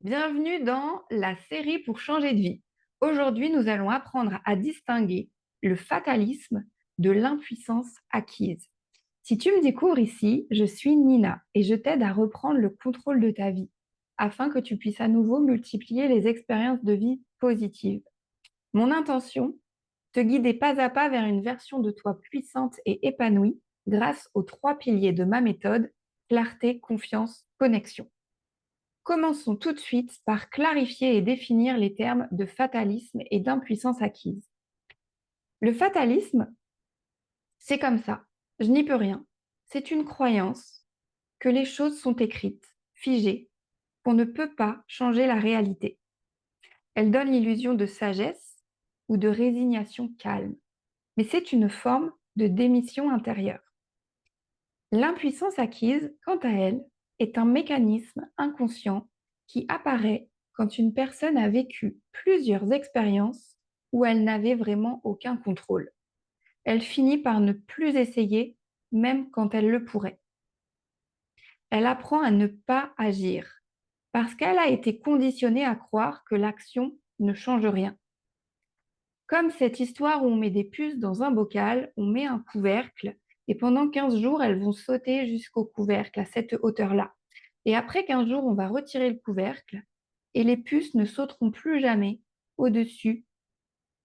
Bienvenue dans la série pour changer de vie. Aujourd'hui, nous allons apprendre à distinguer le fatalisme de l'impuissance acquise. Si tu me découvres ici, je suis Nina et je t'aide à reprendre le contrôle de ta vie afin que tu puisses à nouveau multiplier les expériences de vie positives. Mon intention, te guider pas à pas vers une version de toi puissante et épanouie grâce aux trois piliers de ma méthode: clarté, confiance, connexion. Commençons tout de suite par clarifier et définir les termes de fatalisme et d'impuissance acquise. Le fatalisme, c'est comme ça, je n'y peux rien. C'est une croyance que les choses sont écrites, figées, qu'on ne peut pas changer la réalité. Elle donne l'illusion de sagesse ou de résignation calme, mais c'est une forme de démission intérieure. L'impuissance acquise, quant à elle, est un mécanisme inconscient qui apparaît quand une personne a vécu plusieurs expériences où elle n'avait vraiment aucun contrôle. Elle finit par ne plus essayer, même quand elle le pourrait. Elle apprend à ne pas agir parce qu'elle a été conditionnée à croire que l'action ne change rien. Comme cette histoire où on met des puces dans un bocal, on met un couvercle et pendant 15 jours, elles vont sauter jusqu'au couvercle à cette hauteur-là. Et après 15 jours, on va retirer le couvercle et les puces ne sauteront plus jamais au-dessus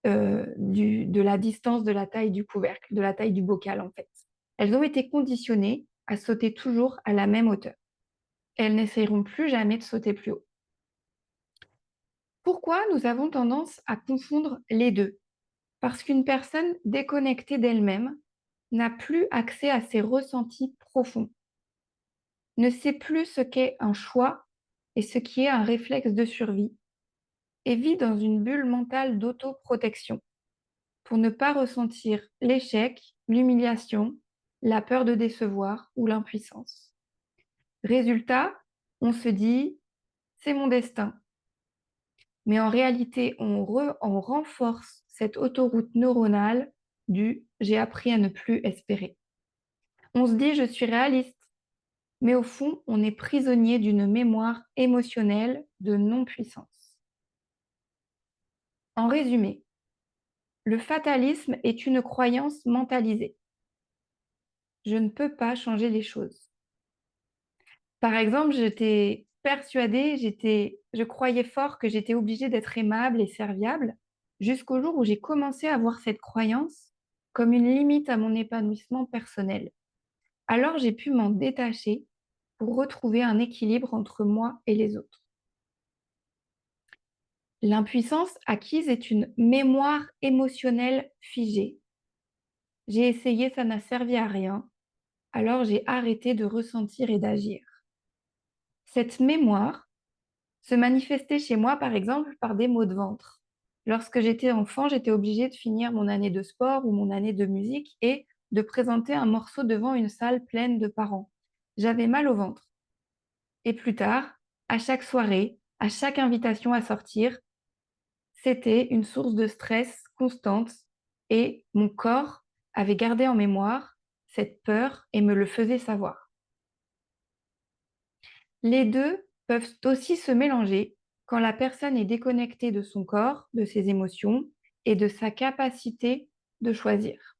de la distance de la taille du couvercle, de la taille du bocal en fait. Elles ont été conditionnées à sauter toujours à la même hauteur. Elles n'essayeront plus jamais de sauter plus haut. Pourquoi nous avons tendance à confondre les deux? Parce qu'une personne déconnectée d'elle-même n'a plus accès à ses ressentis profonds, ne sait plus ce qu'est un choix et ce qui est un réflexe de survie, et vit dans une bulle mentale d'autoprotection pour ne pas ressentir l'échec, l'humiliation, la peur de décevoir ou l'impuissance. Résultat, on se dit, c'est mon destin. Mais en réalité, on renforce cette autoroute neuronale du j'ai appris à ne plus espérer. On se dit je suis réaliste, mais au fond, on est prisonnier d'une mémoire émotionnelle de non-puissance. En résumé, le fatalisme est une croyance mentalisée. Je ne peux pas changer les choses. Par exemple, j'étais persuadée, je croyais fort que j'étais obligée d'être aimable et serviable, jusqu'au jour où j'ai commencé à voir cette croyance comme une limite à mon épanouissement personnel. Alors j'ai pu m'en détacher pour retrouver un équilibre entre moi et les autres. L'impuissance acquise est une mémoire émotionnelle figée. J'ai essayé, ça n'a servi à rien, alors j'ai arrêté de ressentir et d'agir. Cette mémoire se manifestait chez moi, par exemple, par des maux de ventre. Lorsque j'étais enfant, j'étais obligée de finir mon année de sport ou mon année de musique et de présenter un morceau devant une salle pleine de parents. J'avais mal au ventre. Et plus tard, à chaque soirée, à chaque invitation à sortir, c'était une source de stress constante et mon corps avait gardé en mémoire cette peur et me le faisait savoir. Les deux peuvent aussi se mélanger quand la personne est déconnectée de son corps, de ses émotions et de sa capacité de choisir.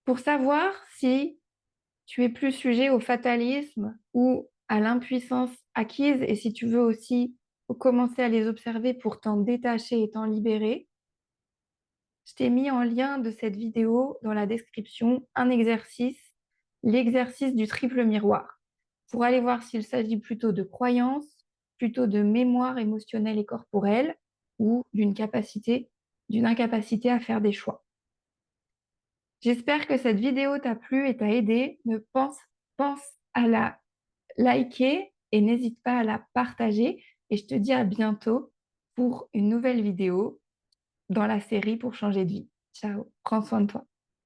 Pour savoir si tu es plus sujet au fatalisme ou à l'impuissance acquise et si tu veux aussi commencer à les observer pour t'en détacher et t'en libérer, je t'ai mis en lien de cette vidéo dans la description un exercice, l'exercice du triple miroir, pour aller voir s'il s'agit plutôt de croyances, plutôt de mémoire émotionnelle et corporelle ou d'une incapacité à faire des choix. J'espère que cette vidéo t'a plu et t'a aidé. Pense à la liker et n'hésite pas à la partager. Et je te dis à bientôt pour une nouvelle vidéo dans la série pour changer de vie. Ciao, prends soin de toi.